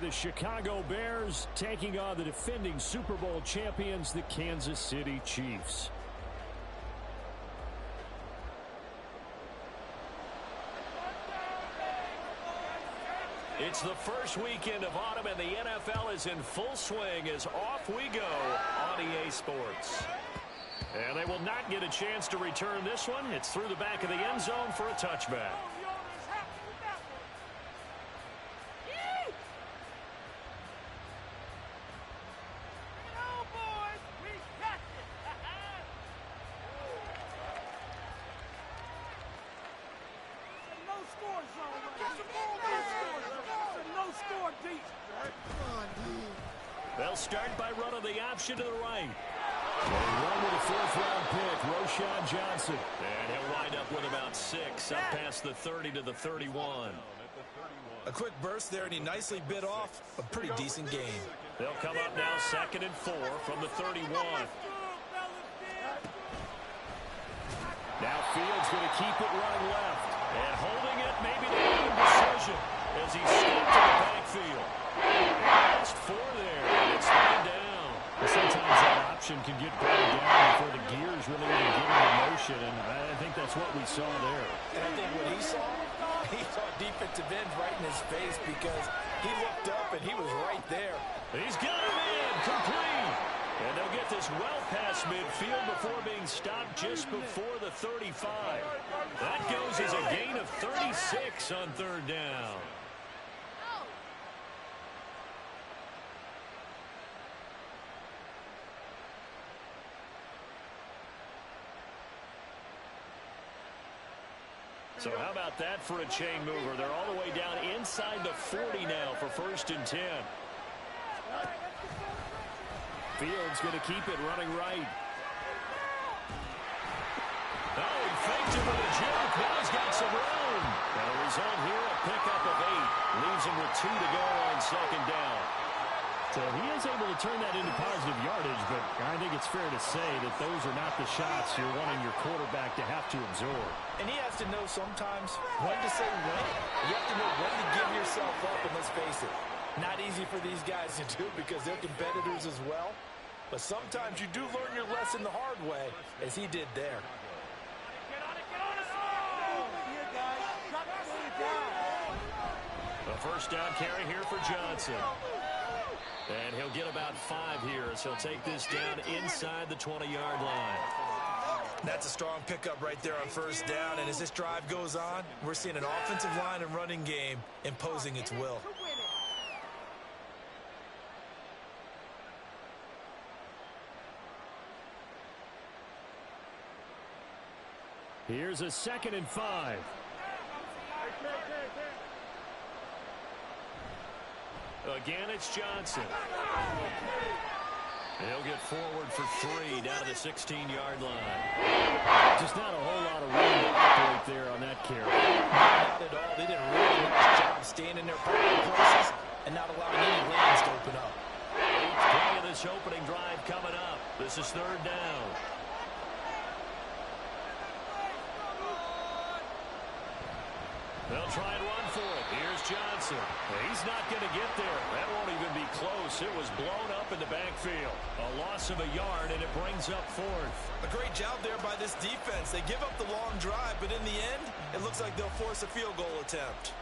the Chicago Bears taking on the defending Super Bowl champions, the Kansas City Chiefs. It's the first weekend of autumn, and the NFL is in full swing as off we go on EA Sports. And they will not get a chance to return this one. It's through the back of the end zone for a touchback. They'll start by running the option to the right. They run with a fourth-round pick, Roschon Johnson. And he'll wind up with about 6 up past the 30 to the 31. A quick burst there, and he nicely bit off a pretty decent gain. They'll come up now 2nd and 4 from the 31. Now Fields going to keep it running left. And holding it, maybe the game decision as he stepped to the backfield. Lost 4 there, and it's third down. Sometimes that option can get brought down before the gears really even get into motion, and I think that's what we saw there. And I think what he saw defensive ends right in his face because he looked up and he was right there. He's got him in, complete. And they'll get this well past midfield before being stopped just before the 35. That goes as a gain of 36 on third down. So how about that for a chain mover? They're all the way down inside the 40 now for 1st and 10. Fields going to keep it running right. Oh, he faked it with a jump. Now he's got some room. And a result here, a pickup of 8. Leaves him with 2 to go on 2nd down. So he is able to turn that into positive yardage, but I think it's fair to say that those are not the shots you're wanting your quarterback to have to absorb. And he has to know sometimes when to say when. You have to know when to give yourself up, and let's face it, not easy for these guys to do because they're competitors as well. But sometimes you do learn your lesson the hard way, as he did there. A 1st down carry here for Johnson. And he'll get about 5 here as he'll take this down inside the 20-yard line. That's a strong pickup right there on 1st down. And as this drive goes on, we're seeing an offensive line and running game imposing its will. Here's a 2nd and 5. Again, it's Johnson. He'll get forward for 3 down to the 16-yard line. Just not a whole lot of room to operate there on that carry. Not at all. They did a really nice job staying in their proper places and not allowing any lanes to open up. 8th play of this opening drive coming up. This is 3rd down. They'll try and run for it. Here's Johnson. He's not going to get there. That won't even be close. It was blown up in the backfield. A loss of a yard, and it brings up 4th. A great job there by this defense. They give up the long drive, but in the end, it looks like they'll force a field goal attempt.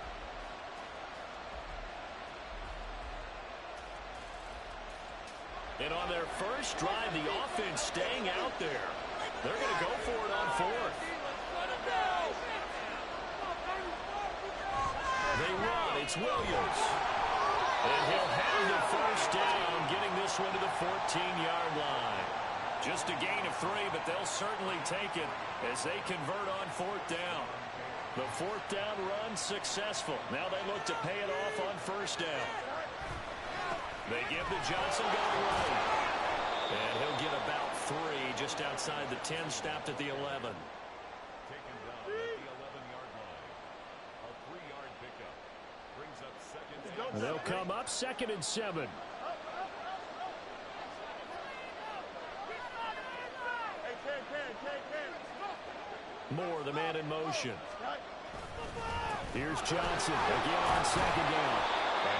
And on their first drive, the offense staying out there. They're going to go for it on 4th. They run. It's Williams. And he'll have the 1st down, getting this one to the 14-yard line. Just a gain of 3, but they'll certainly take it as they convert on 4th down. The 4th down run successful. Now they look to pay it off on 1st down. They give to Johnson going right. And he'll get about 3 just outside the 10, stopped at the 11. They'll come up 2nd and 7. Moore, the man in motion. Here's Johnson again on 2nd down.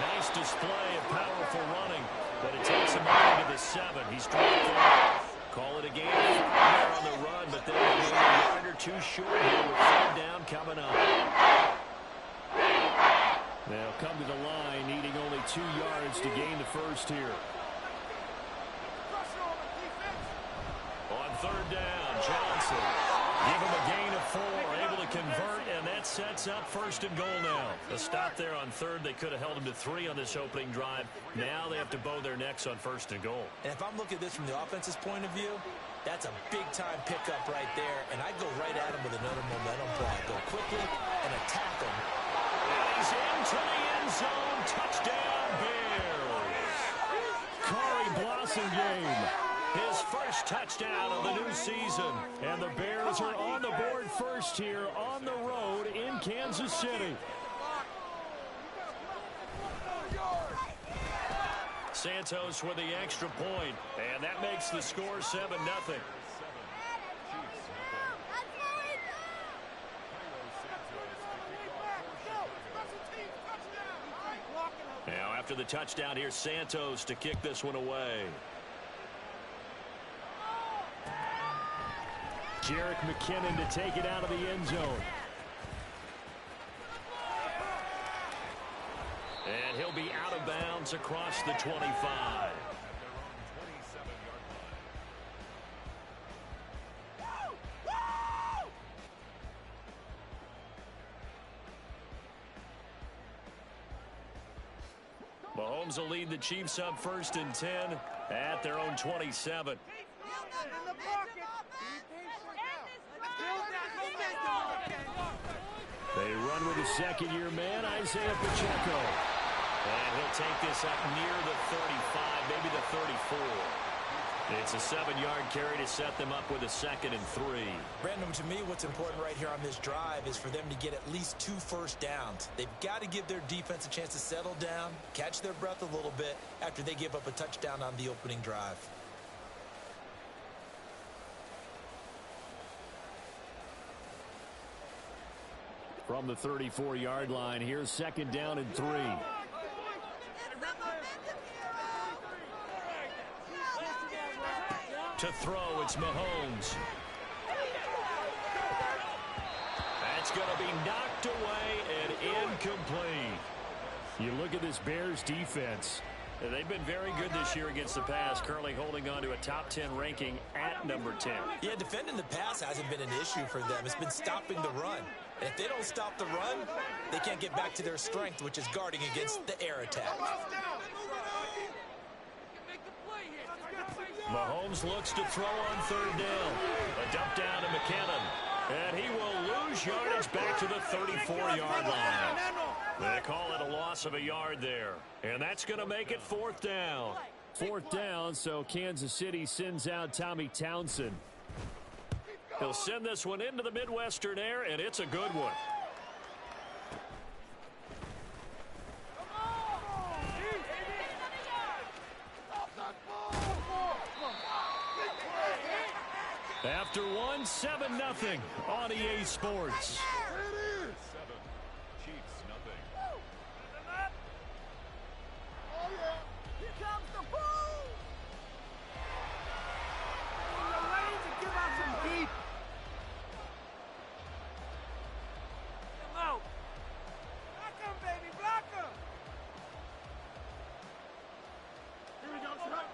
Nice display of powerful running, but it takes him on to the 7. He's dropped there. Call it a game there on the run, but they're a yard or two short here with 3rd down coming up. They'll come to the line, needing only 2 yards to gain the first here. On 3rd down, Johnson. Give him a gain of 4, able to convert, and that sets up 1st and goal now. A stop there on 3rd. They could have held him to 3 on this opening drive. Now they have to bow their necks on 1st and goal. And if I'm looking at this from the offense's point of view, that's a big-time pickup right there, and I go right at him with another momentum play. Go quickly and attack him. And he's into the end zone. Touchdown, Bears. Corey Blasingame. His first touchdown of the new season. And the Bears are on the board first here on the road in Kansas City. Santos with the extra point, and that makes the score 7-0. Now after the touchdown, here's Santos to kick this one away. Jerick McKinnon to take it out of the end zone. And he'll be out of bounds across the 25. Mahomes will lead the Chiefs up 1st and 10 at their own 27. They run with a second-year man, Isaiah Pacheco. And he'll take this up near the 35, maybe the 34. It's a 7-yard carry to set them up with a 2nd and 3. Brandon, to me, what's important right here on this drive is for them to get at least 2 first downs. They've got to give their defense a chance to settle down, catch their breath a little bit after they give up a touchdown on the opening drive. From the 34-yard line, here's 2nd down and 3. To throw, it's Mahomes. That's going to be knocked away and incomplete. You look at this Bears defense. They've been very good this year against the pass, currently holding on to a top 10 ranking at number 10. Yeah, defending the pass hasn't been an issue for them. It's been stopping the run. And if they don't stop the run, they can't get back to their strength, which is guarding against the air attack. Mahomes looks to throw on 3rd down. A dump down to McKinnon. And he will lose yardage back to the 34-yard line. They call it a loss of a yard there. And that's going to make it 4th down. 4th down, so Kansas City sends out Tommy Townsend. He'll send this one into the Midwestern air, and it's a good one. After one, 7-0 on EA Sports.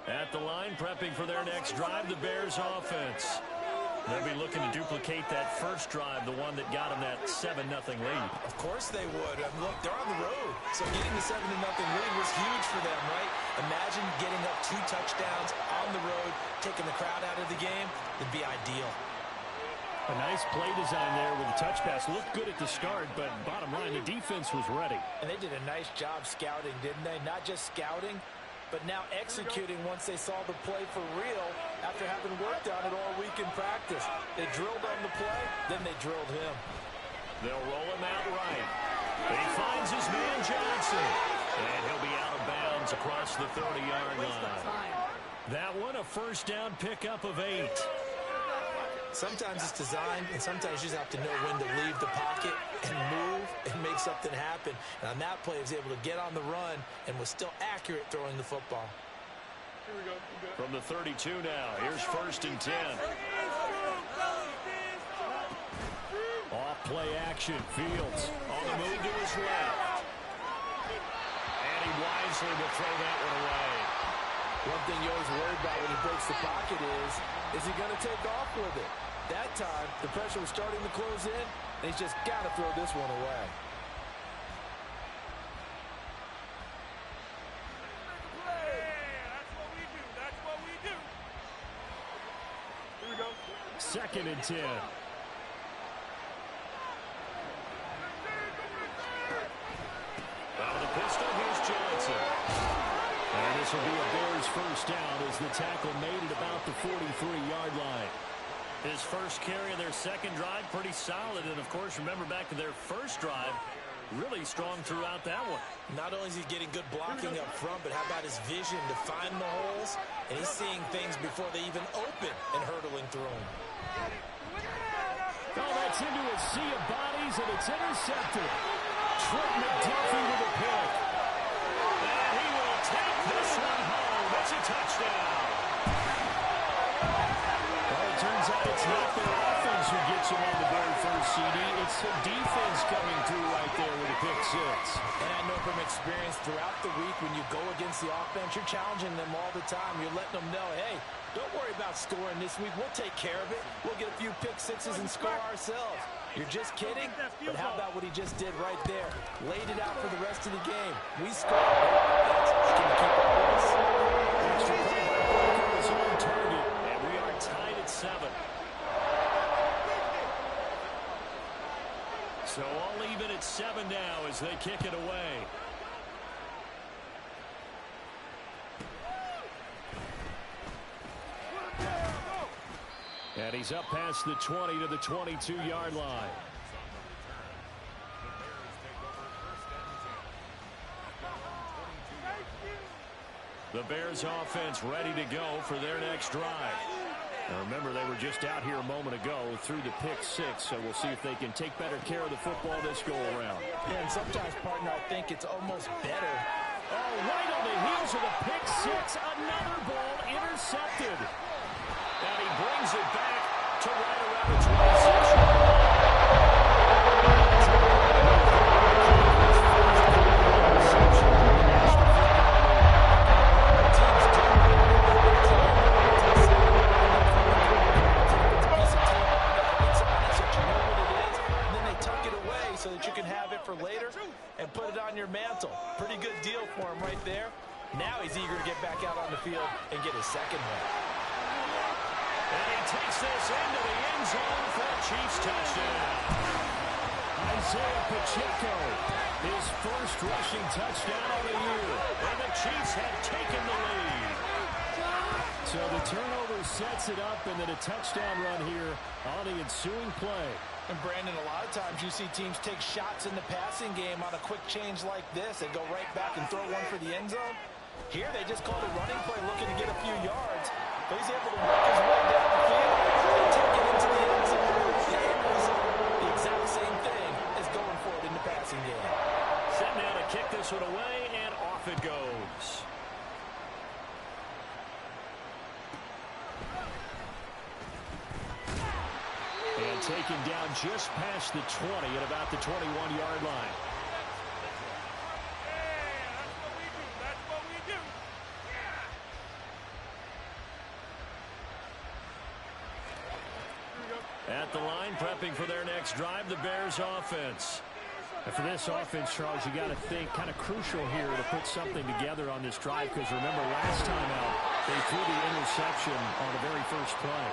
At the line, prepping for their next drive, the Bears offense. They'll be looking to duplicate that first drive, the one that got them that 7-0 lead. Of course they would. Look, they're on the road, so getting the 7-0 lead was huge for them, right? Imagine getting up 2 touchdowns on the road, taking the crowd out of the game. It'd be ideal. A nice play design there with the touch pass. Looked good at the start, but bottom line, the defense was ready. And they did a nice job scouting, didn't they? Not just scouting, but now executing once they saw the play for real after having worked on it all week in practice. They drilled on the play, then they drilled him. They'll roll him out right. He finds his man Johnson. And he'll be out of bounds across the 30-yard line. That one, a first down pickup of 8. Sometimes it's designed, and sometimes you just have to know when to leave the pocket and move and make something happen. And on that play, he was able to get on the run and was still accurate throwing the football. Here we go. From the 32 now, here's 1st and 10. Off play action. Fields on the move to his left. And he wisely will throw that one away. One thing you always worry about when he breaks the pocket is he going to take off with it? That time, the pressure was starting to close in, and he's just got to throw this one away. That's what we do. Here we go. 2nd and 10. Out of the pistol, here's Johnson. And this will be a Bears first down as the tackle made it about the 43-yard line. His first carry of their second drive, pretty solid. And, of course, remember back to their first drive, really strong throughout that one. Not only is he getting good blocking up front, but how about his vision to find the holes? And he's seeing things before they even open and hurdling through them. Oh, that's into a sea of bodies, and it's intercepted. Trent McDuffie with a pick. And he will take this one home. It's a touchdown. Well, it turns out it's not their offense who gets them on the board first, CD. It's the defense coming through right there with a pick six. And I know from experience throughout the week, when you go against the offense, you're challenging them all the time. You're letting them know, hey, don't worry about scoring this week. We'll take care of it. We'll get a few pick sixes and score ourselves. You're just kidding? But how about what he just did right there? Laid it out for the rest of the game. We scored. Can you keep up with us? Extra point by Parker is on target. And we are tied at 7. So all even at 7 now as they kick it away. And he's up past the 20 to the 22-yard line. The Bears offense ready to go for their next drive. Now remember, they were just out here a moment ago through the pick six, so we'll see if they can take better care of the football this go around. Yeah, and sometimes, partner, I think it's almost better. Oh, right on the heels of the pick six, another ball intercepted. And he brings it back to right around the 26. So that you can have it for later and put it on your mantle. Pretty good deal for him right there. Now he's eager to get back out on the field and get his second one. And he takes this into the end zone for a Chiefs touchdown. Isaiah Pacheco, his first rushing touchdown of the year. And the Chiefs have taken the lead. So the turnover sets it up, and then a touchdown run here on the ensuing play. And Brandon, a lot of times you see teams take shots in the passing game on a quick change like this and go right back and throw one for the end zone. Here they just called a running play looking to get a few yards, but he's able to work his way down the field and take it into the end zone. The exact same thing as going for it in the passing game. Setting out to kick this one away, and off it goes. And taken down just past the 20 at about the 21-yard line. That's what we do. At the line, prepping for their next drive, the Bears offense. And for this offense, Charles, you got to think kind of crucial here to put something together on this drive, because remember last time out, they threw the interception on the very first play.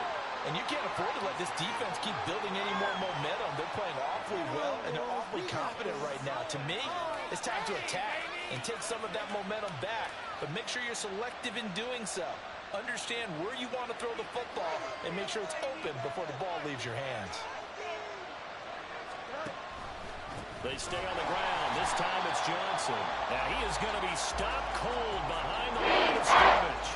And you can't afford to let this defense keep building any more momentum. They're playing awfully well, and they're awfully confident right now. To me, it's time to attack and take some of that momentum back. But make sure you're selective in doing so. Understand where you want to throw the football and make sure it's open before the ball leaves your hands. They stay on the ground. This time it's Johnson. Now he is going to be stopped cold behind the line of scrimmage.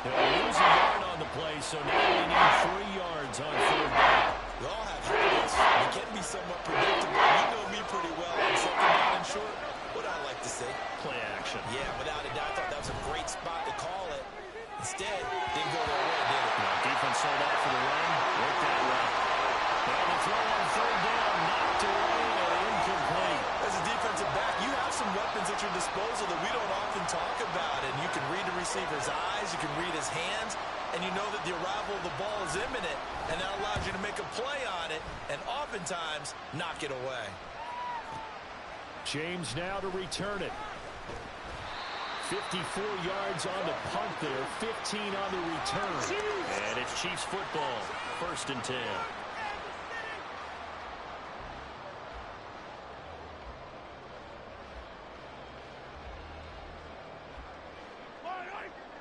They'll lose a yard on the play, so now they need 3 yards yards on 4th down. We all have habits. They can be somewhat predictable. You know me pretty well on 2nd down and short. What I like to say? Play action. Yeah, without a doubt, I thought that was a great spot to call it. Instead, didn't go their way, did it? Yeah, defense sold out for the run. Worked that way. And the throw on 3rd down, knocked away and incomplete. As a defensive back, you have some weapons at your disposal that we don't often talk about. And you can read the receiver's eyes, you can read his hands, and you know that the arrival of the ball is imminent. And that allows you to make a play on it and oftentimes knock it away. James now to return it. 54 yards on the punt there, 15 on the return. And it's Chiefs football, 1st and 10.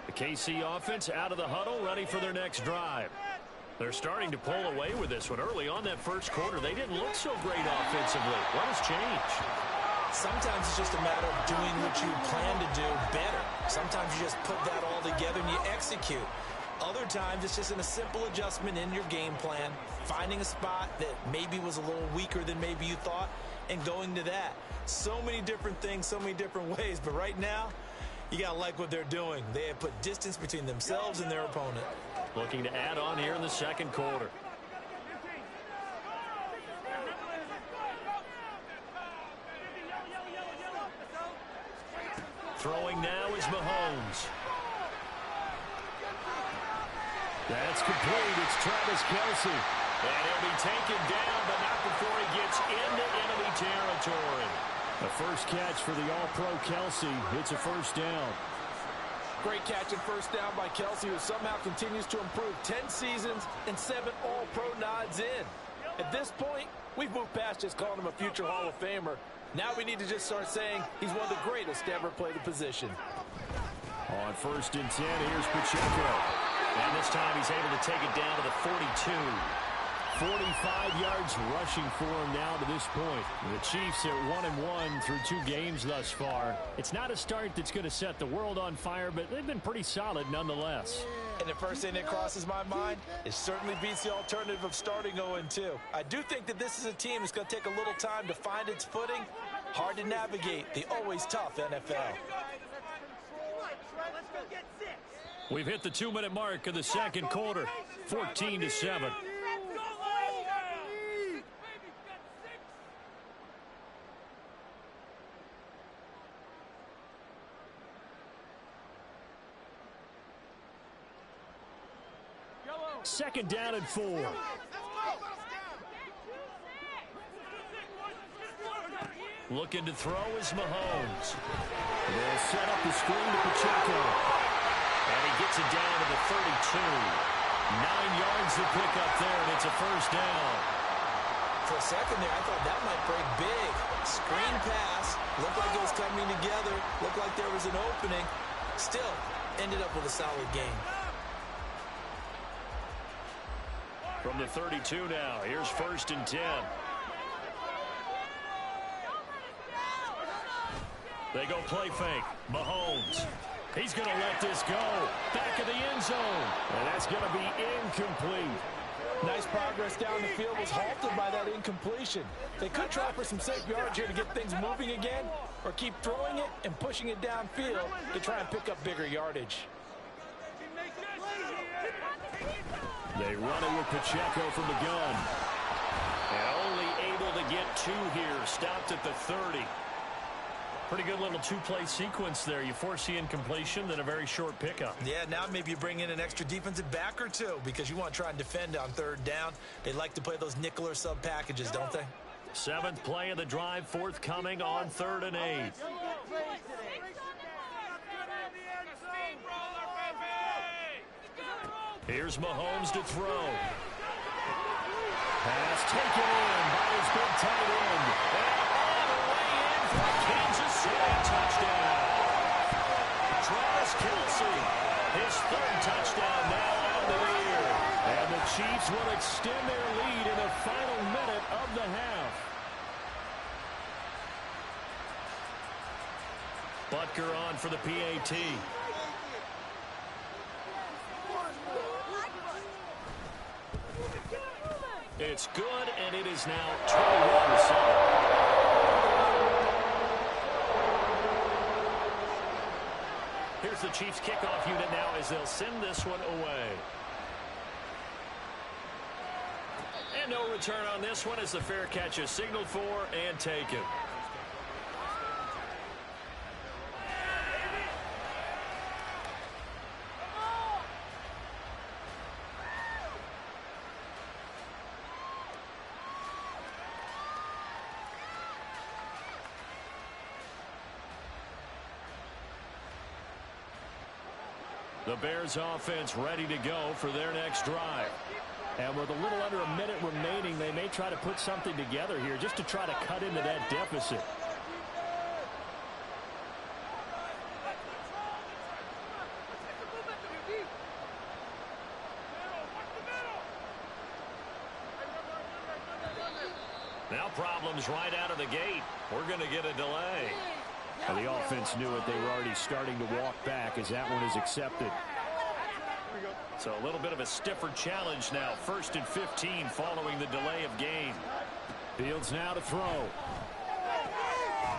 The KC offense out of the huddle, ready for their next drive. They're starting to pull away with this one. Early on that 1st quarter, they didn't look so great offensively. What has changed? Sometimes it's just a matter of doing what you plan to do better. Sometimes you just put that all together and you execute. Other times it's just a simple adjustment in your game plan, finding a spot that maybe was a little weaker than maybe you thought, and going to that. So many different things, so many different ways, but right now, you got to like what they're doing. They have put distance between themselves and their opponent. Looking to add on here in the 2nd quarter. Throwing now is Mahomes. That's complete. It's Travis Kelce. And he'll be taken down, but not before he gets into enemy territory. The first catch for the All-Pro Kelce. It's a 1st down. Great catch and 1st down by Kelce, who somehow continues to improve. 10 seasons and 7 All-Pro nods in. At this point, we've moved past just calling him a future Hall of Famer. Now we need to just start saying he's one of the greatest to ever play the position. On 1st and 10, here's Pacheco. And this time he's able to take it down to the 42. 45 yards rushing for him now to this point. The Chiefs are 1-1 through 2 games thus far. It's not a start that's going to set the world on fire, but they've been pretty solid nonetheless. And the first thing that crosses my mind, it certainly beats the alternative of starting 0-2. I do think that this is a team that's going to take a little time to find its footing. Hard to navigate the always tough NFL. We've hit the 2-minute mark of the 2nd quarter, 14-7. Second down and 4. Looking to throw is Mahomes. They'll set up the screen to Pacheco. And he gets it down to the 32. 9 yards to pick up there, and it's a 1st down. For a second there, I thought that might break big. Screen pass. Looked like it was coming together. Looked like there was an opening. Still, ended up with a solid game. From the 32 now, here's 1st and 10. They go play fake. Mahomes. He's going to let this go. Back of the end zone. And that's going to be incomplete. Nice progress down the field was halted by that incompletion. They could try for some safe yards here to get things moving again, or keep throwing it and pushing it downfield to try and pick up bigger yardage. They run it with Pacheco from the gun. And only able to get 2 here. Stopped at the 30. Pretty good little 2-play sequence there. You force the incompletion, then a very short pickup. Yeah, now maybe you bring in an extra defensive back or 2 because you want to try and defend on 3rd down. They like to play those nickel or sub packages, don't they? 7th play of the drive, forthcoming on 3rd and 8. Here's Mahomes to throw. Pass taken in by his big tight end. And all the way in for Kansas City touchdown. Travis Kelce, his 3rd touchdown now on the year. And the Chiefs will extend their lead in the final minute of the half. Butker on for the PAT. It's good, and it is now 21-7. Here's the Chiefs kickoff unit now as they'll send this one away. And no return on this one as the fair catch is signaled for and taken. The Bears offense ready to go for their next drive. And with a little under a minute remaining, they may try to put something together here just to try to cut into that deficit. Now problems right out of the gate. We're going to get a delay. Well, the offense knew it. They were already starting to walk back as that one is accepted. So a little bit of a stiffer challenge now. 1st and 15 following the delay of game. Fields now to throw.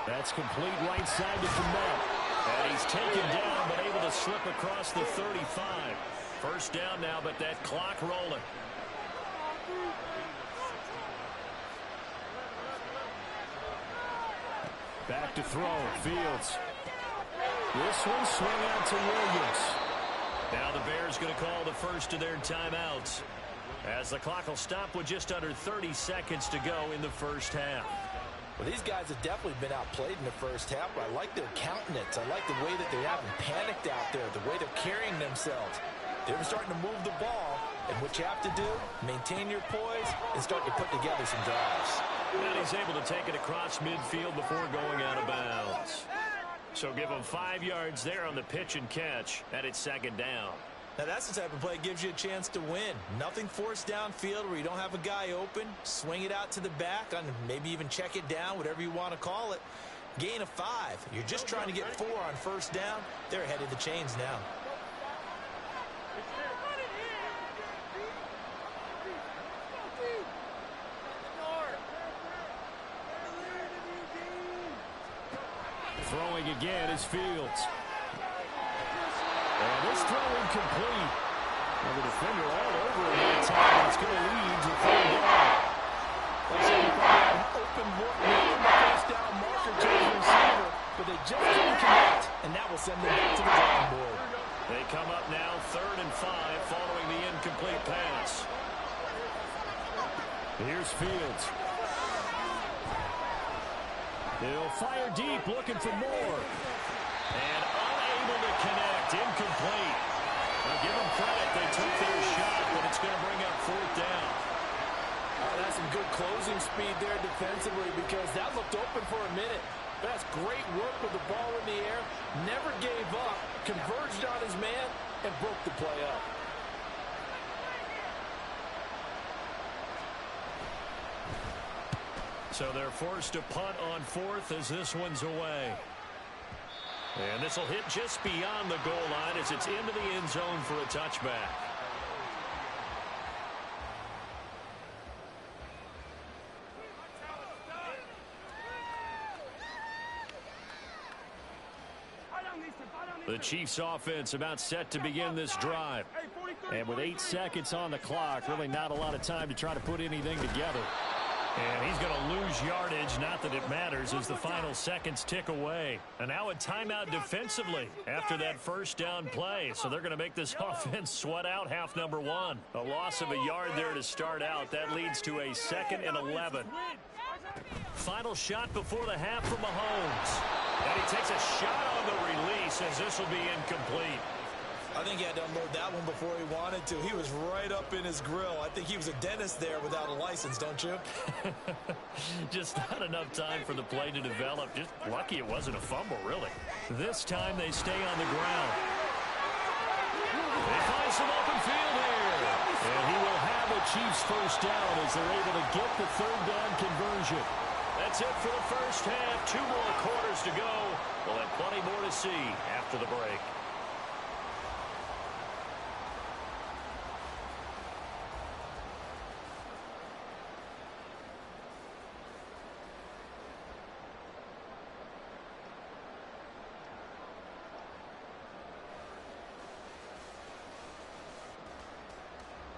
That's complete right side to Kmet. And he's taken down but able to slip across the 35. First down now, but that clock rolling. Back to throw. Fields. This one swung out to Williams. Now the Bears going to call the first of their timeouts as the clock will stop with just under 30 seconds to go in the first half. Well, these guys have definitely been outplayed in the first half, but I like their countenance. I like the way that they haven't panicked out there, the way they're carrying themselves. They're starting to move the ball, and what you have to do, maintain your poise and start to put together some drives. And he's able to take it across midfield before going out of bounds. So give him 5 yards there on the pitch and catch, and it's second down. Now that's the type of play that gives you a chance to win. Nothing forced downfield where you don't have a guy open. Swing it out to the back, on maybe even check it down, whatever you want to call it. Gain of 5. You're just trying to get 4 on first down. They're ahead of the chains now. Throwing again is Fields. And this throw incomplete. Well, the defender all over it that time. It's going to lead to 3rd down. Let's say you probably had an open look with the first down marker to the receiver, but they just couldn't connect, and that will send them back to the drawing board. They come up now 3rd and 5 following the incomplete pass. Here's Fields. He'll fire deep, looking for more. And unable to connect, incomplete. Now give them credit, they took their shot, but it's going to bring up 4th down. That's some good closing speed there defensively because that looked open for a minute. That's great work with the ball in the air. Never gave up, converged on his man, and broke the play up. So they're forced to punt on 4th as this one's away. And this will hit just beyond the goal line as it's into the end zone for a touchback. The Chiefs offense about set to begin this drive. And with 8 seconds on the clock, really not a lot of time to try to put anything together. And he's going to lose yardage, not that it matters, as the final seconds tick away. And now a timeout defensively after that first down play. So they're going to make this offense sweat out half number 1. A loss of a yard there to start out. That leads to a 2nd and 11. Final shot before the half from Mahomes. And he takes a shot on the release as this will be incomplete. I think he had to unload that one before he wanted to. He was right up in his grill. I think he was a dentist there without a license, don't you? Just not enough time for the play to develop. Just lucky it wasn't a fumble, really. This time they stay on the ground. They find some open field here. And he will have a Chiefs first down as they're able to get the 3rd down conversion. That's it for the first half. 2 more quarters to go. We'll have plenty more to see after the break.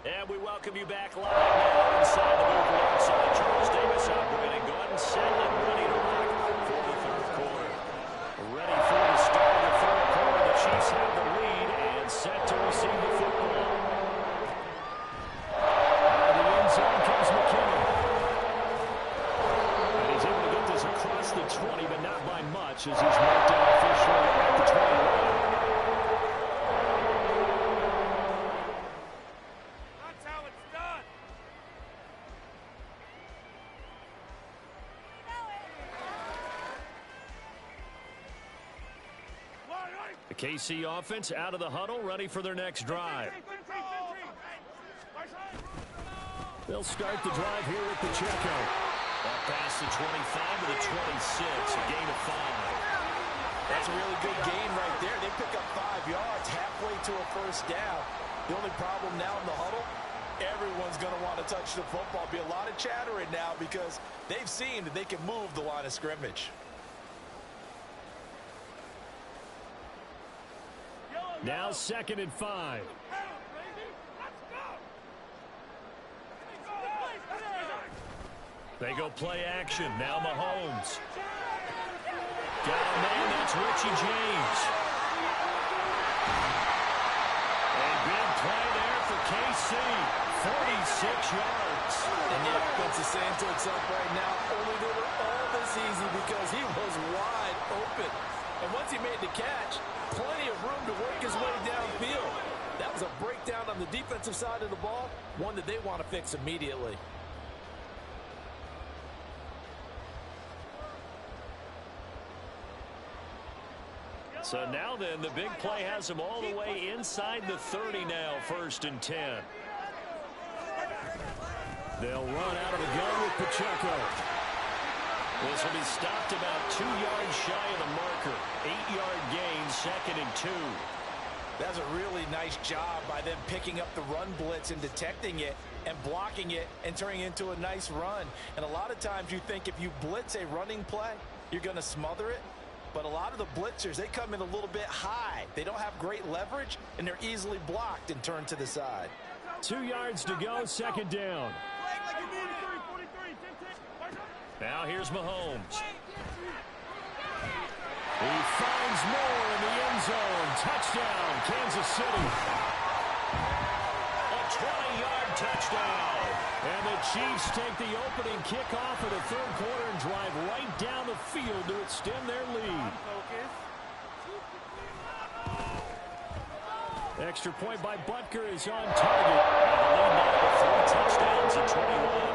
And we welcome you back live now inside the booth alongside Charles Davis operating. Go ahead and settle and ready to rock for the third quarter. Ready for the start of the third quarter. The Chiefs have the lead and set to receive the football. Out of the end zone comes McKinnon. And he's able to get this across the 20, but not by much as he's marked down officially at the 21. KC offense out of the huddle, ready for their next drive. They'll start the drive here with Pacheco. Up past the 25 to the 26, a gain of 5. That's a really good gain right there. They pick up 5 yards halfway to a first down. The only problem now in the huddle, everyone's going to want to touch the football. Be a lot of chattering now because they've seen that they can move the line of scrimmage. Now 2nd and 5. They go play action. Now Mahomes. Got a man, that's Richie James. A big play there for KC. 46 yards. And the offense is saying to itself right now, only they were all this easy because he was wide open. And once he made the catch, plenty of room to work his way downfield. That was a breakdown on the defensive side of the ball, one that they want to fix immediately. So now then, the big play has him all the way inside the 30 now, 1st and 10. They'll run out of the gun with Pacheco. This will be stopped about 2 yards shy of the marker. 8-yard gain, 2nd and 2. That's a really nice job by them picking up the run blitz and detecting it and blocking it and turning it into a nice run. And a lot of times you think if you blitz a running play, you're going to smother it. But a lot of the blitzers, they come in a little bit high. They don't have great leverage, and they're easily blocked and turned to the side. 2 yards to go, 2nd down. Now here's Mahomes. He finds Moore in the end zone. Touchdown, Kansas City. A 20-yard touchdown. And the Chiefs take the opening kickoff of the third quarter and drive right down the field to extend their lead. Extra point by Butker is on target. And the lead now 3 touchdowns at 21.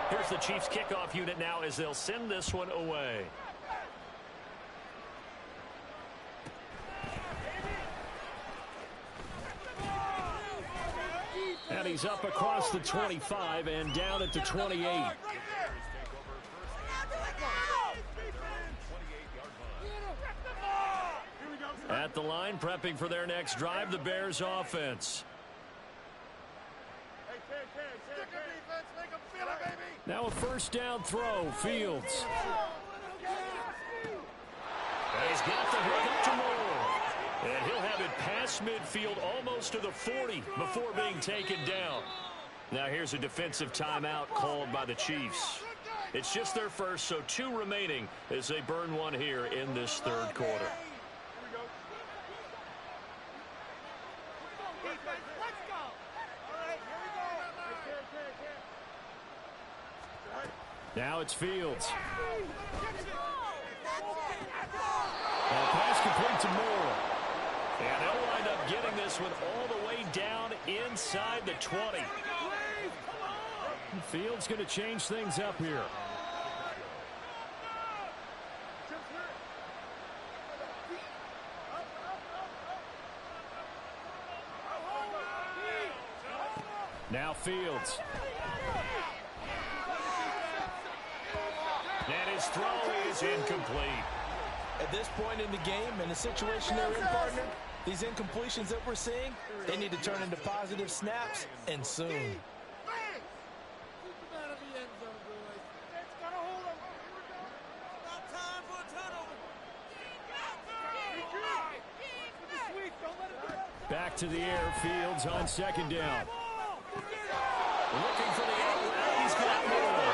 Here's the Chiefs kickoff unit now as they'll send this one away. And he's up across the 25 and down at the 28. At the line, prepping for their next drive, the Bears offense. Now a first down throw, Fields. And he's got the hook up to Moore. And he'll have it past midfield almost to the 40 before being taken down. Now here's a defensive timeout called by the Chiefs. It's just their first, so 2 remaining as they burn one here in this third quarter. Now it's Fields. And pass complete to Moore. And they'll wind up getting this one all the way down inside the 20. Fields going to change things up here. Now Fields. And his throw is incomplete. At this point in the game, in the situation they're in, partner, these incompletions that we're seeing, they need to turn into positive snaps, and soon. Back to the air. Fields on second down. Looking for the end round. He's got more.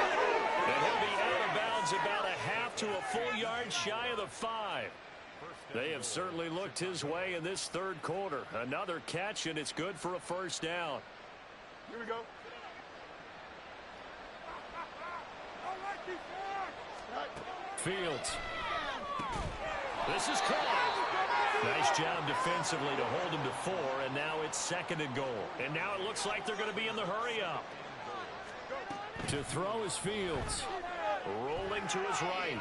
And he'll be out of bounds about a half to a full yard shy of the 5. They have certainly looked his way in this third quarter. Another catch, and it's good for a first down. Here we go. Fields. This is caught. Nice job defensively to hold him to 4, and now it's second and goal. And now it looks like they're going to be in the hurry-up. To throw is Fields. Rolling to his right.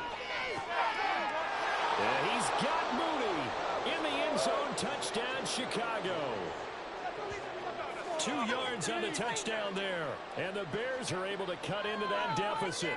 And he's got Mooney in the end zone. Touchdown, Chicago. 2 yards on the touchdown there. And the Bears are able to cut into that deficit.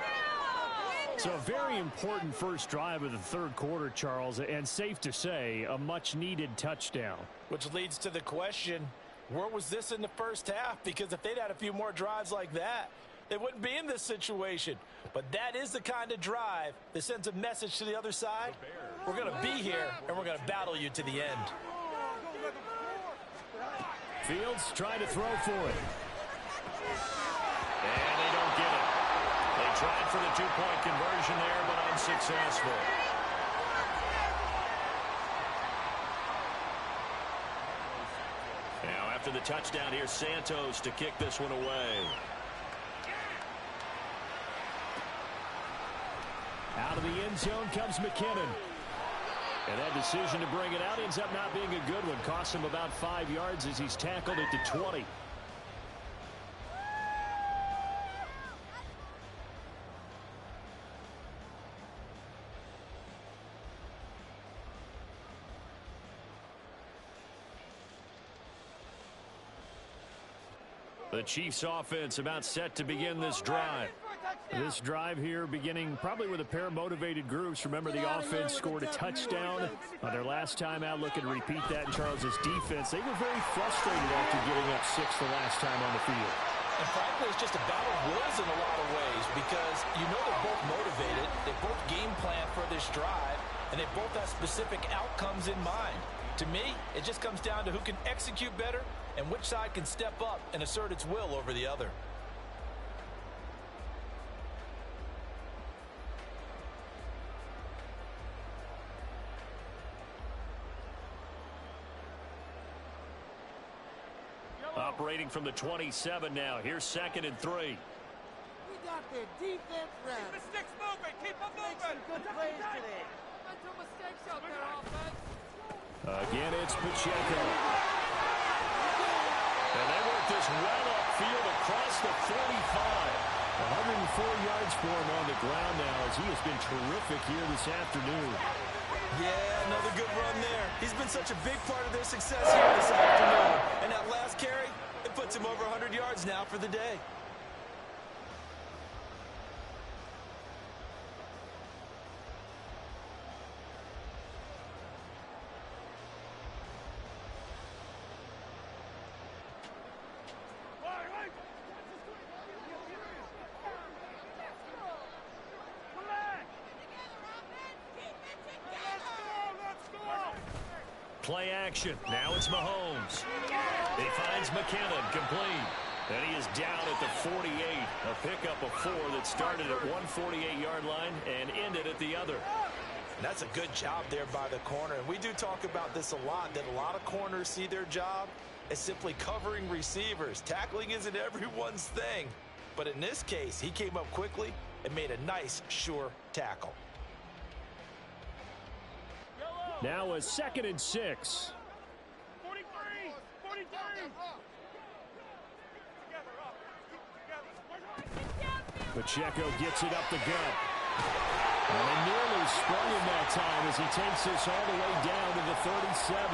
So a very important first drive of the third quarter, Charles, and safe to say, a much-needed touchdown. Which leads to the question, where was this in the first half? Because if they'd had a few more drives like that, they wouldn't be in this situation. But that is the kind of drive that sends a message to the other side. We're going to be here, and we're going to battle you to the end. Fields trying to throw for it. And they don't get it. They tried for the 2-point conversion there, but unsuccessful. Now after the touchdown, here's Santos to kick this one away. Out of the end zone comes McKinnon. And that decision to bring it out ends up not being a good one. Costs him about 5 yards as he's tackled at the 20. The Chiefs offense about set to begin this drive. This drive here beginning probably with a pair of motivated groups. Remember, the offense scored a touchdown on their last time out. Looking to repeat that in Charles's defense. They were very frustrated after getting up 6 the last time on the field. And frankly, it's just a battle of wills in a lot of ways because you know they're both motivated. They both game plan for this drive, and they both have specific outcomes in mind. To me, it just comes down to who can execute better and which side can step up and assert its will over the other. Operating from the 27 now. Here's second and 3. We got the defense right. Keep the sticks moving. Keep them Make moving. some good plays today. Mental mistakes out there, offense. Again, it's Pacheco. And they work this well upfield across the 45. 104 yards for him on the ground now as he has been terrific here this afternoon. Yeah, another good run there. He's been such a big part of their success here this afternoon. And that last carry, it puts him over 100 yards now for the day. Play action. Now it's Mahomes. He finds McKinnon complete. And he is down at the 48. A pickup of 4 that started at 148-yard line and ended at the other. And that's a good job there by the corner. And we do talk about this a lot, that a lot of corners see their job as simply covering receivers. Tackling isn't everyone's thing. But in this case, he came up quickly and made a nice, sure tackle. Now a second and 6. 43. 43. Together up. Together. Pacheco gets it up the gut. And they nearly sprung him that time as he takes this all the way down to the 37.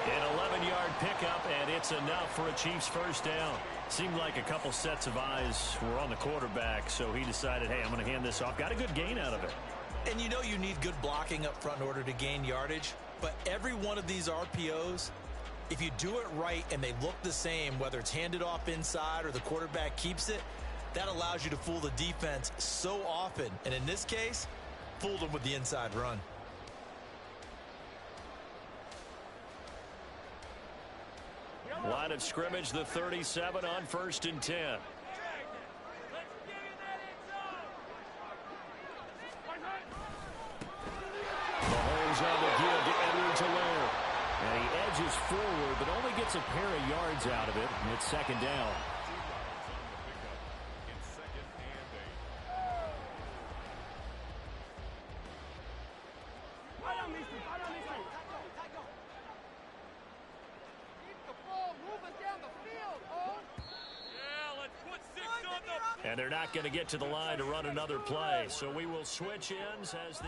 An 11-yard pickup, and it's enough for a Chiefs first down. Seemed like a couple sets of eyes were on the quarterback, so he decided, hey, I'm going to hand this off. Got a good gain out of it. And you know you need good blocking up front in order to gain yardage. But every one of these RPOs, if you do it right and they look the same, whether it's handed off inside or the quarterback keeps it, that allows you to fool the defense so often. And in this case, fooled them with the inside run. Line of scrimmage, the 37 on 1st and 10. Mahomes on the give to Edwards-Helaire. And he edges forward, but only gets a pair of yards out of it. And it's 2nd down. And they're not going to get to the line to run another play. So we will switch ends as the...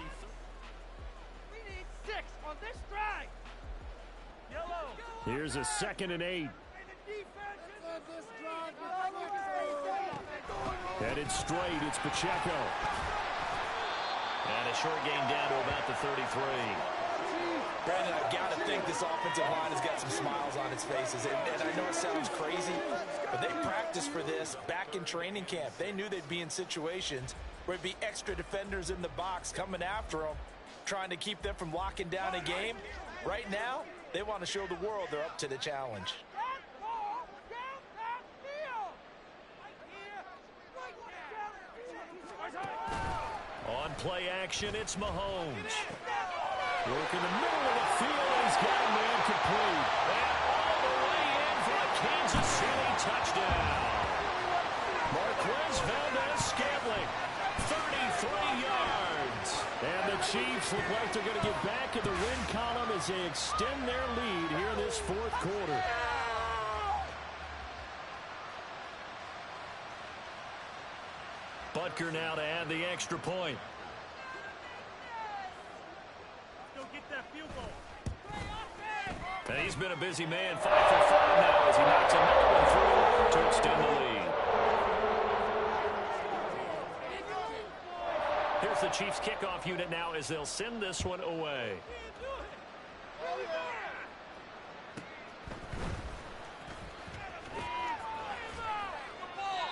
We need 6 on this drive. Yellow. Here's a 2nd and 8. Headed straight, it's Pacheco. And a short gain down to about the 33. Brandon, I've got to think this offensive line has got some smiles on its faces. And I know it sounds crazy, but they practiced for this back in training camp. They knew they'd be in situations where it'd be extra defenders in the box coming after them, trying to keep them from locking down a game. Right now, they want to show the world they're up to the challenge. On play action, it's Mahomes. Work in the middle of the field. He's got a man complete. And all the way in for a Kansas City touchdown. Marquez Valdez-Scantling, 33 yards. And the Chiefs look like they're going to get back in the win column as they extend their lead here in this 4th quarter. Butker now to add the extra point. And he's been a busy man, 5 for 5 now as he knocks another one through to extend the lead. Here's the Chiefs kickoff unit now as they'll send this one away.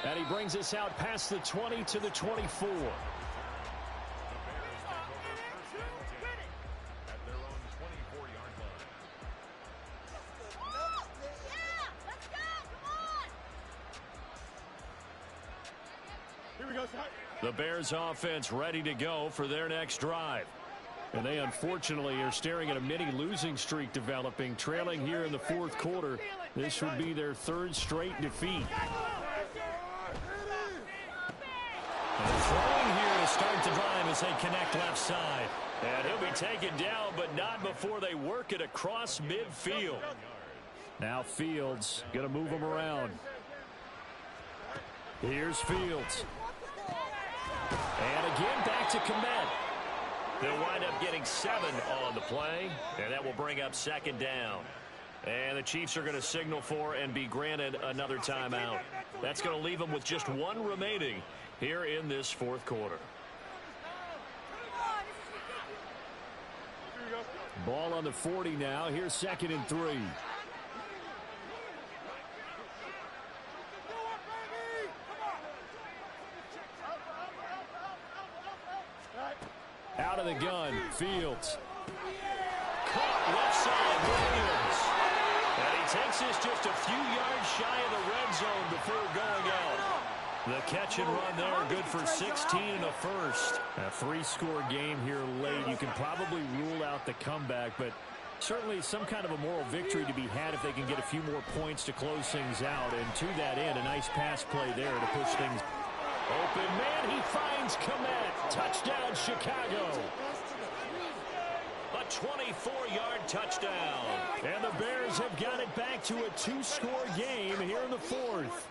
And he brings us out past the 20 to the 24. The Bears offense ready to go for their next drive. And they unfortunately are staring at a mini losing streak developing, trailing here in the 4th quarter. This would be their 3rd straight defeat. And throwing here to start the drive as they connect left side. And he'll be taken down, but not before they work it across midfield. Now Fields going to move him around. Here's Fields. And again, back to Kmet. They'll wind up getting 7 on the play, and that will bring up 2nd down. And the Chiefs are going to signal for and be granted another timeout. That's going to leave them with just 1 remaining here in this 4th quarter. Ball on the 40 now. Here's 2nd and 3. Out of the gun, Fields. Caught left side, Williams. And he takes this just a few yards shy of the red zone before going out. The catch and run there, good for 16 and a first. A 3-score game here late. You can probably rule out the comeback, but certainly some kind of a moral victory to be had if they can get a few more points to close things out. And to that end, a nice pass play there to push things. Open man, he finds Kmet. Touchdown, Chicago. A 24-yard touchdown. And the Bears have got it back to a 2-score game here in the 4th.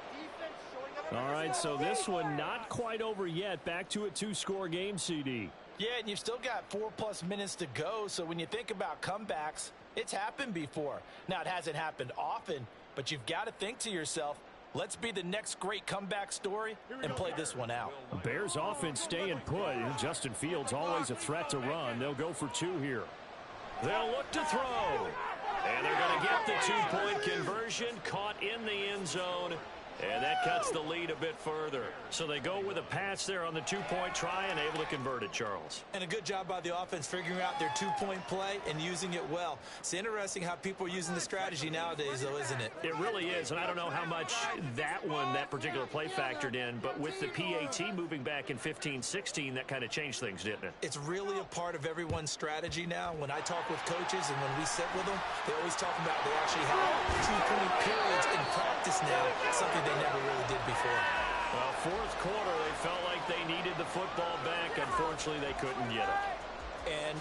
All right, so this one not quite over yet. Back to a 2-score game, CD. Yeah, and you've still got 4+ minutes to go. So when you think about comebacks, it's happened before. Now, it hasn't happened often, but you've got to think to yourself, let's be the next great comeback story and play this one out. Bears offense staying put. Justin Fields always a threat to run. They'll go for 2 here. They'll look to throw. And they're going to get the 2-point conversion. Caught in the end zone. And that cuts the lead a bit further. So they go with a pass there on the two-point try and able to convert it, Charles. And a good job by the offense figuring out their two-point play and using it well. It's interesting how people are using the strategy nowadays, though, isn't it? It really is, and I don't know how much that particular play factored in, but with the PAT moving back in 15-16, that kind of changed things, didn't it? It's really a part of everyone's strategy now. When I talk with coaches and when we sit with them, they always talk about they actually have two-point periods in practice now, something they never really did before. Well, fourth quarter, they felt like they needed the football back. Unfortunately, they couldn't get it. And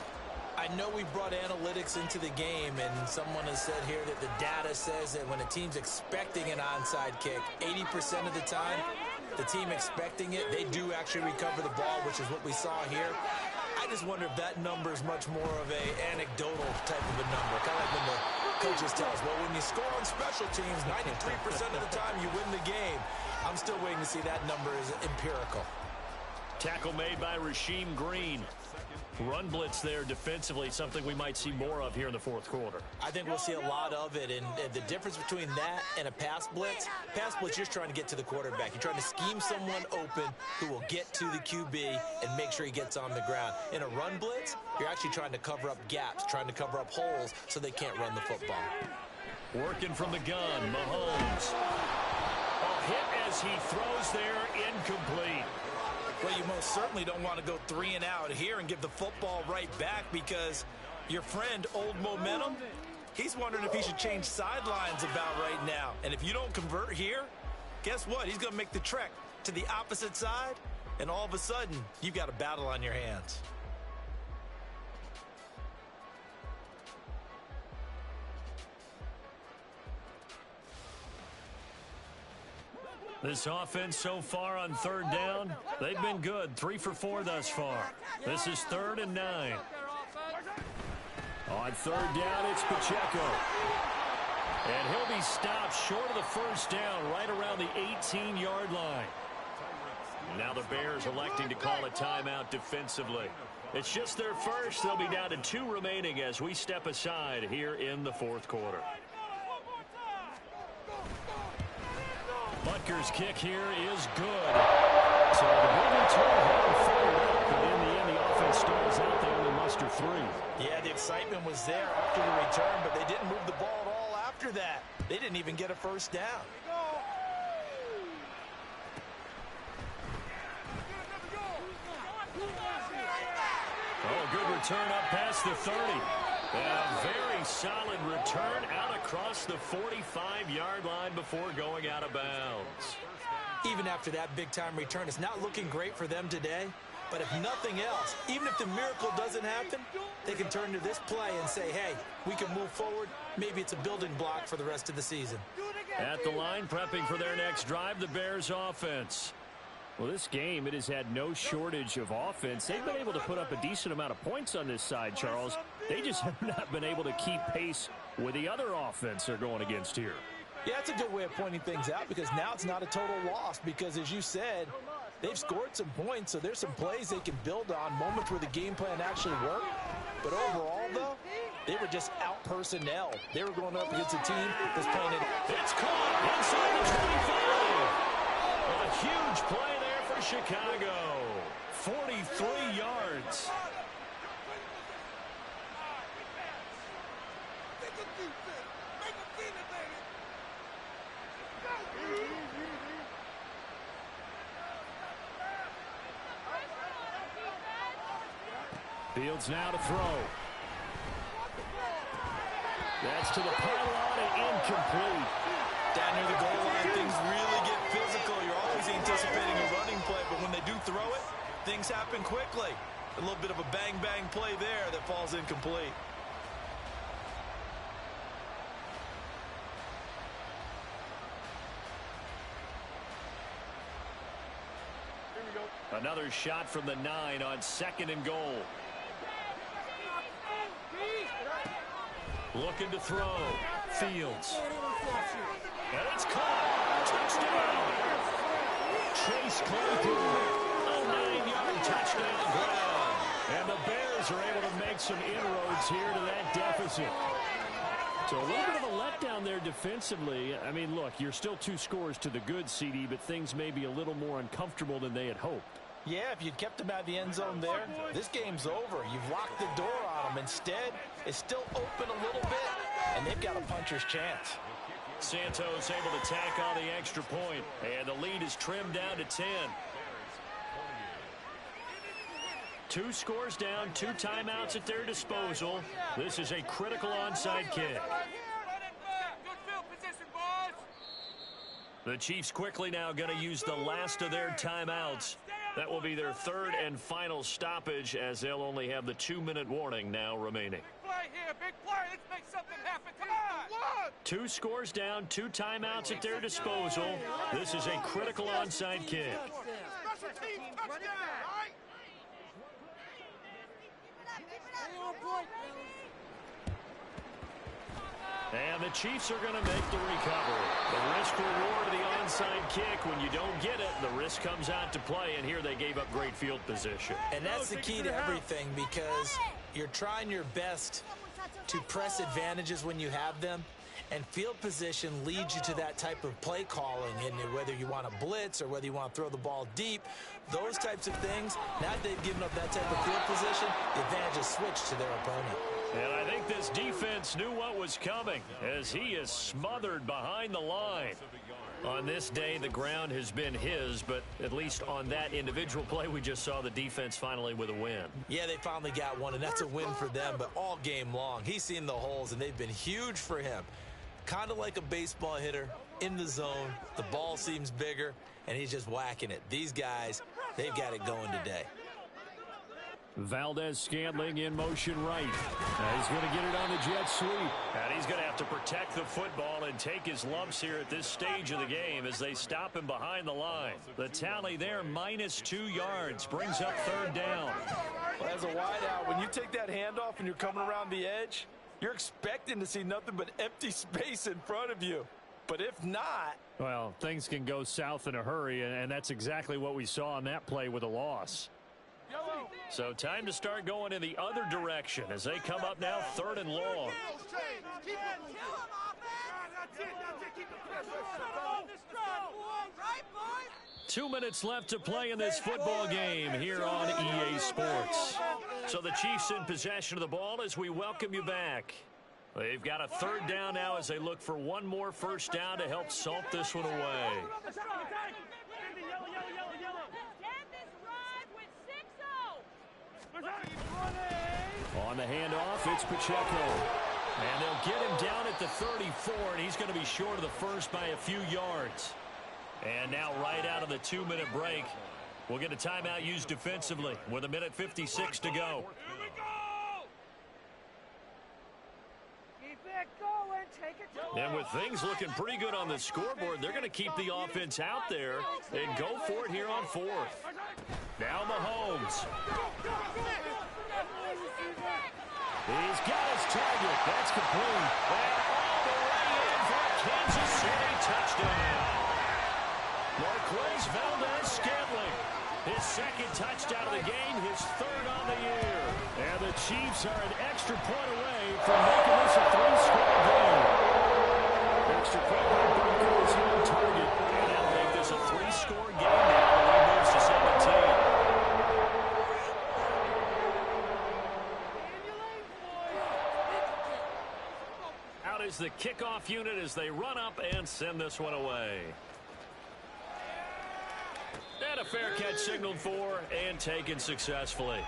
I know we brought analytics into the game, and someone has said here that the data says that when a team's expecting an onside kick, 80% of the time, the team expecting it, they do actually recover the ball, which is what we saw here. I just wonder if that number is much more of a anecdotal type of a number, kind of like when the coaches tell us, well, when you score on special teams, 93% of the time you win the game. I'm still waiting to see that number is empirical. Tackle made by Rasheem Green. Run blitz there defensively, something we might see more of here in the fourth quarter. I think we'll see a lot of it, and the difference between that and a pass blitz, you're just trying to get to the quarterback. You're trying to scheme someone open who will get to the QB and make sure he gets on the ground. In a run blitz, you're actually trying to cover up gaps, trying to cover up holes so they can't run the football. Working from the gun, Mahomes. A hit as he throws there, incomplete. Well, you most certainly don't want to go 3 and out here and give the football right back because your friend, Old Momentum, he's wondering if he should change sidelines about right now. And if you don't convert here, guess what? He's going to make the trek to the opposite side, and all of a sudden, you've got a battle on your hands. This offense so far on third down, they've been good. 3 for 4 thus far. This is 3rd and 9. On third down, it's Pacheco. And he'll be stopped short of the first down right around the 18-yard line. Now the Bears electing to call a timeout defensively. It's just their first. They'll be down to 2 remaining as we step aside here in the fourth quarter. Butker's kick here is good. So the big return home fired up, but in the end, the offense stalls out. They only muster 3. Yeah, the excitement was there after the return, but they didn't move the ball at all after that. They didn't even get a first down. Oh, good return up past the 30. A very solid return out across the 45-yard line before going out of bounds. Even after that big-time return, it's not looking great for them today. But if nothing else, even if the miracle doesn't happen, they can turn to this play and say, hey, we can move forward. Maybe it's a building block for the rest of the season. At the line, prepping for their next drive, the Bears offense. Well, this game, it has had no shortage of offense. They've been able to put up a decent amount of points on this side, Charles. They just have not been able to keep pace with the other offense they're going against here. Yeah, that's a good way of pointing things out because now it's not a total loss because, as you said, they've scored some points, so there's some plays they can build on, moments where the game plan actually worked. But overall, though, they were just out personnel. They were going up against a team that's playing it. It's caught inside the 25. A huge play there for Chicago. 43 yards. Fields now to throw. That's to the pylon and incomplete. Down near the goal line, things really get physical. You're always anticipating a running play, but when they do throw it, things happen quickly. A little bit of a bang-bang play there that falls incomplete. Another shot from the 9 on 2nd and goal. Looking to throw. Fields. And it's caught. Touchdown. Chase Claypool. A 9-yard touchdown grab. And the Bears are able to make some inroads here to that deficit. So a little bit of a letdown there defensively. I mean, look, you're still 2 scores to the good, CD, but things may be a little more uncomfortable than they had hoped. Yeah, if you'd kept them out of the end zone there, this game's over. You've locked the door on them. Instead, it's still open a little bit, and they've got a puncher's chance. Santos able to tack on the extra point, and the lead is trimmed down to 10. 2 scores down, 2 timeouts at their disposal. This is a critical onside kick. The Chiefs quickly now going to use the last of their timeouts. That will be their 3rd and final stoppage, as they'll only have the 2-minute warning now remaining. Big play here, big play. Let's make something happen. Come on. 2 scores down, 2 timeouts at their disposal. This is a critical onside kick. Special teams touchdown. And the Chiefs are going to make the recovery. The risk reward of the onside kick. When you don't get it, the risk comes out to play, and here they gave up great field position. And that's the key to everything, because you're trying your best to press advantages when you have them, and field position leads you to that type of play calling, and whether you want to blitz or whether you want to throw the ball deep, those types of things. Now that they've given up that type of field position, the advantage is switched to their opponent. And I think this defense knew what was coming, as he is smothered behind the line. On this day, the ground has been his, but at least on that individual play, we just saw the defense finally with a win. Yeah, they finally got one, and that's a win for them, but all game long, he's seen the holes, and they've been huge for him. Kind of like a baseball hitter in the zone. The ball seems bigger, and he's just whacking it. These guys, they've got it going today. Valdez-Scantling in motion right. He's going to get it on the jet sweep. And he's going to have to protect the football and take his lumps here at this stage of the game as they stop him behind the line. The tally there, -2 yards, brings up 3rd down. Well, as a wideout, when you take that handoff and you're coming around the edge, you're expecting to see nothing but empty space in front of you. But if not... Well, things can go south in a hurry, and that's exactly what we saw on that play with a loss. So time to start going in the other direction as they come up now 3rd and long. 2 minutes left to play in this football game here on EA Sports. So the Chiefs in possession of the ball as we welcome you back. They've got a 3rd down now as they look for one more first down to help salt this one away. On the handoff, it's Pacheco. And they'll get him down at the 34, and he's going to be short of the first by a few yards. And now right out of the 2-minute break, we'll get a timeout used defensively with 1:56 to go. And with things looking pretty good on the scoreboard, they're going to keep the offense out there and go for it here on 4th. Now Mahomes. He's got his target. That's complete. And all the way in for a Kansas City touchdown. Marquez Valdez-Scantling. His 2nd touchdown of the game, his 3rd on the year. And the Chiefs are an extra point away from making this a 3-score game. Extra point by Broncos on target. And that'll make this a 3-score game now. He moves to 17. Out is the kickoff unit as they run up and send this one away. And a fair catch signaled for and taken successfully.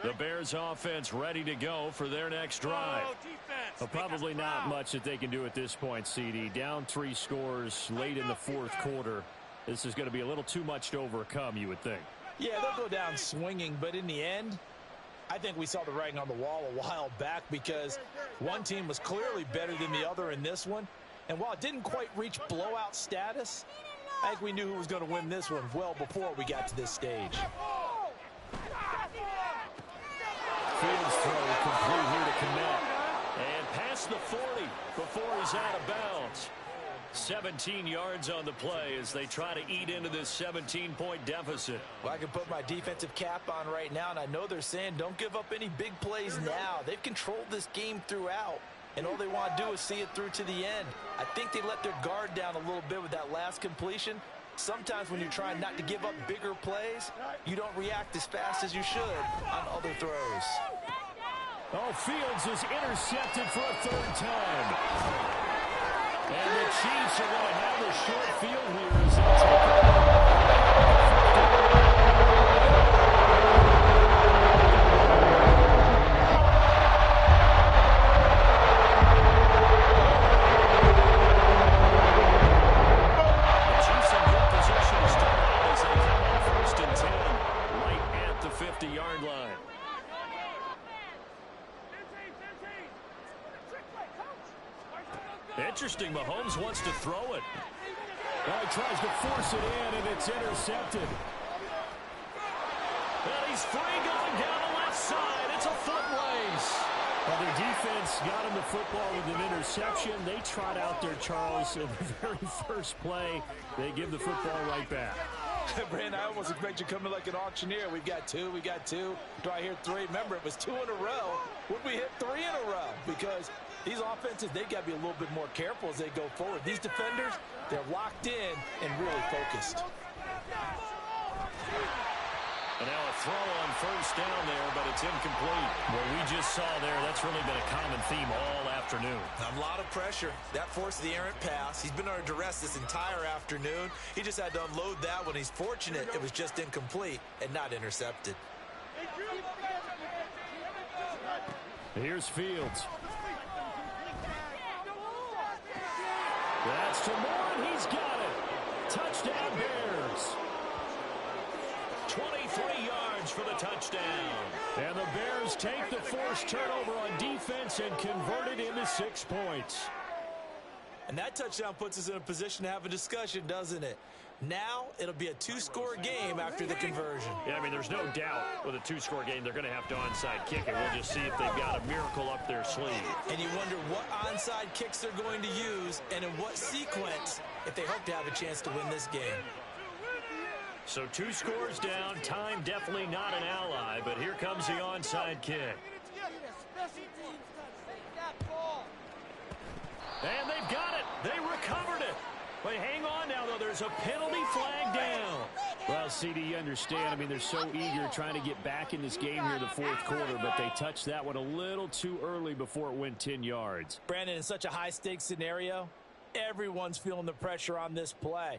The Bears offense ready to go for their next drive. Well, probably not much that they can do at this point, CD. Down 3 scores late in the 4th quarter. This is going to be a little too much to overcome, you would think. Yeah, they'll go down swinging, but in the end, I think we saw the writing on the wall a while back because one team was clearly better than the other in this one. And while it didn't quite reach blowout status, I think we knew who was going to win this one well before we got to this stage. Fields throw complete here to Kmet. And past the 40 before he's out of bounds. 17 yards on the play as they try to eat into this 17-point deficit. Well, I can put my defensive cap on right now, and I know they're saying don't give up any big plays now. They've controlled this game throughout, and all they want to do is see it through to the end. I think they let their guard down a little bit with that last completion. Sometimes when you're trying not to give up bigger plays, you don't react as fast as you should on other throws. Oh, Fields is intercepted for a third time. And the Chiefs are going to have a short field here as they take The Chiefs in good position to start out as they come on 1st and 10 right at the 50-yard line. Interesting, Mahomes wants to throw it. Well, he tries to force it in, and it's intercepted. And he's free going down the left side. It's a foot race. Well, their defense got him the football with an interception. They trot out there, Charles, in the very first play. They give the football right back. Brandon, I almost expect you to come in like an auctioneer. We've got two. Do I hear three? Remember, it was 2 in a row. Would we hit 3 in a row? Because these offenses, they got to be a little bit more careful as they go forward. These defenders, they're locked in and really focused. And now a throw on 1st down there, but it's incomplete. What we just saw there, that's really been a common theme all afternoon. A lot of pressure. That forced the errant pass. He's been under duress this entire afternoon. He just had to unload that one. He's fortunate it was just incomplete and not intercepted. Here's Fields. That's to Moore, and he's got it. Touchdown, Bears. 23 yards for the touchdown. And the Bears take the forced turnover on defense and convert it into 6 points. And that touchdown puts us in a position to have a discussion, doesn't it? Now it'll be a 2-score game after the conversion. Yeah, I mean, there's no doubt with a 2-score game they're going to have to onside kick it. We'll just see if they've got a miracle up their sleeve. And you wonder what onside kicks they're going to use and in what sequence if they hope to have a chance to win this game. So 2 scores down, time definitely not an ally, but here comes the onside kick. And they've got it. They recovered it. But hang on now, though. There's a penalty flag down. Well, CD, you understand. I mean, they're so eager trying to get back in this game here in the 4th quarter, but they touched that one a little too early before it went 10 yards. Brandon, in such a high-stakes scenario, everyone's feeling the pressure on this play.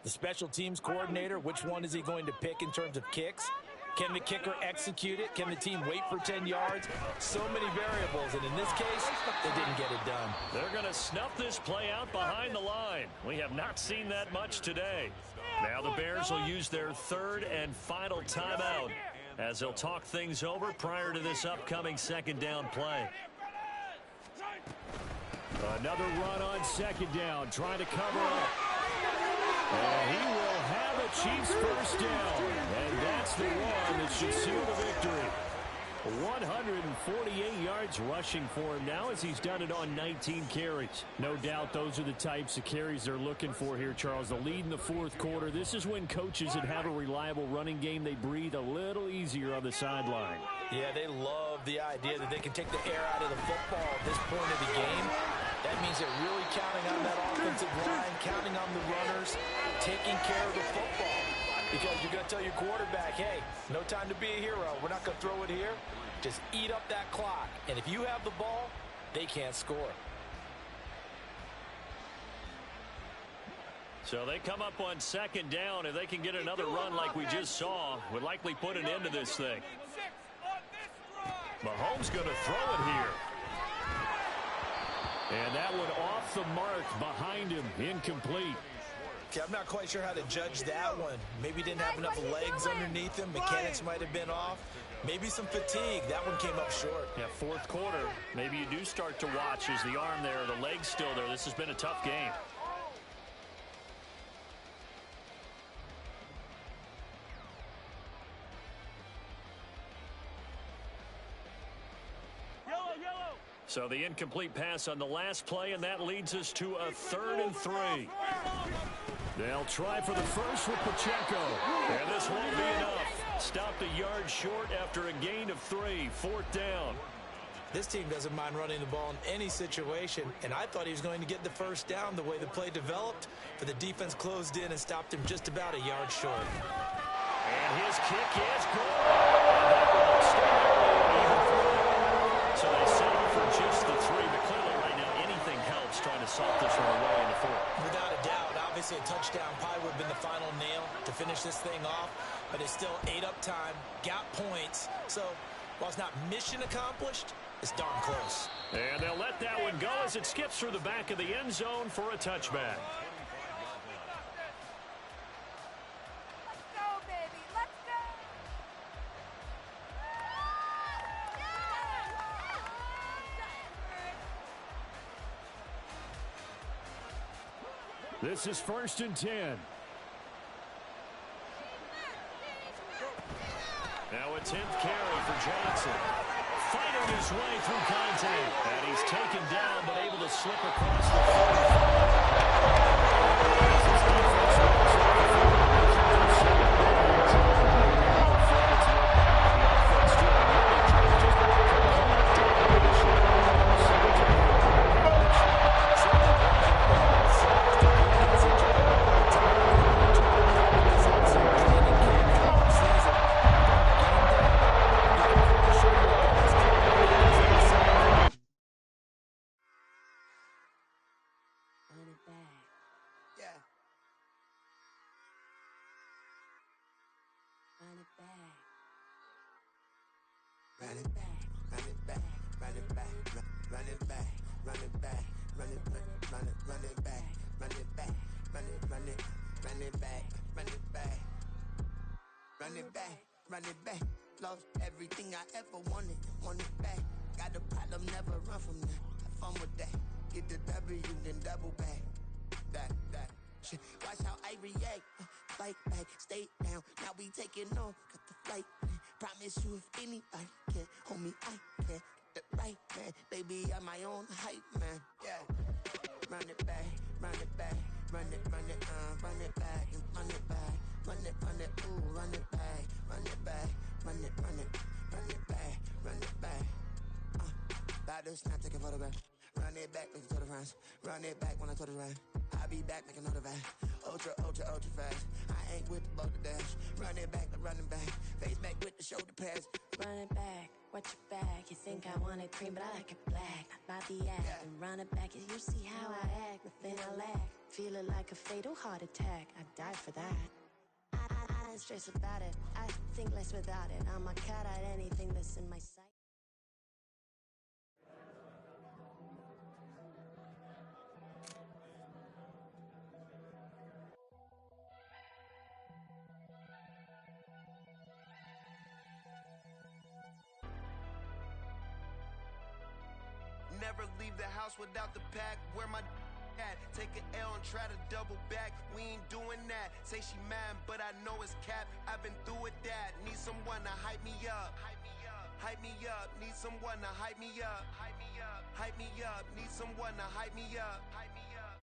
The special teams coordinator, which one is he going to pick in terms of kicks? Can the kicker execute it? Can the team wait for 10 yards? So many variables, and in this case, they didn't get it done. They're going to snuff this play out behind the line. We have not seen that much today. Now the Bears will use their 3rd and final timeout as they'll talk things over prior to this upcoming 2nd down play. Another run on 2nd down, trying to cover up. And he will have a Chiefs first down. And that's the one that should seal the victory. 148 yards rushing for him now as he's done it on 19 carries. No doubt those are the types of carries they're looking for here, Charles. The lead in the 4th quarter. This is when coaches that have a reliable running game, they breathe a little easier on the sideline. Yeah, they love the idea that they can take the air out of the football at this point of the game. That means they're really counting on that offensive line, counting on the runners, taking care of the football. Because you're going to tell your quarterback, hey, no time to be a hero. We're not going to throw it here. Just eat up that clock. And if you have the ball, they can't score. So they come up on 2nd down. If they can get another run like we just saw, would likely put an end to this thing. Mahomes going to throw it here. And that one off the mark behind him, incomplete. Okay, I'm not quite sure how to judge that one. Maybe didn't have enough legs underneath him. Mechanics might have been off. Maybe some fatigue. That one came up short. Yeah, 4th quarter. Maybe you do start to watch as the arm there, the leg's still there. This has been a tough game. So the incomplete pass on the last play, and that leads us to a 3rd and 3. They'll try for the first with Pacheco. And this won't be enough. Stopped a yard short after a gain of 3. 4th down. This team doesn't mind running the ball in any situation, and I thought he was going to get the first down the way the play developed, but the defense closed in and stopped him just about a yard short. And his kick is good. And that will stay so they settle for just the 3, but clearly right now anything helps trying to salt this one away in the 4th. Without a doubt, obviously a touchdown probably would have been the final nail to finish this thing off, but it's still ate up time, got points, so while it's not mission accomplished, it's darn close. And they'll let that one go as it skips through the back of the end zone for a touchback. Let's go, baby. Let's go. This is 1st and 10. Now a 10th carry for Johnson. Fighting his way through contact. And he's taken down, but able to slip across the Run it back. Lost everything I ever wanted it back. Got a problem, never run from that. Have fun with that. Get the W, then double back. That shit. Watch how I react. Fight back, stay down. Now we taking off. Got the flight plan. Promise you if anybody can, homie, I can. Get the right man. Baby, I'm my own hype man. Yeah. Run it back, run it back. Run it, run it back, run it back. Run it, ooh, run it back, run it back, run it back, run it back. About to snap, take a photograph. Run it back, make it to the friends. Run it back when I told it right. I'll be back, make another back. Ultra fast. I ain't with the boat to dash. Run it back, running back. Face back with the shoulder pads. Run it back, watch your back. You think I want it cream, but I like it black. Not by the act. And run it back, you see how I act. Nothing I lack. Feel it like a fatal heart attack. I'd die for that. I don't stress about it. I think less without it. I'ma cut out anything that's in my sight. Never leave the house without the pack. Where my at? Take an L and try to double back. We ain't doing that. Say she mad, but I know it's cap. I've been through with that. Need someone to hype me up. Hype me up. Need someone to hype me up. Hype me up. Need someone to hype me up.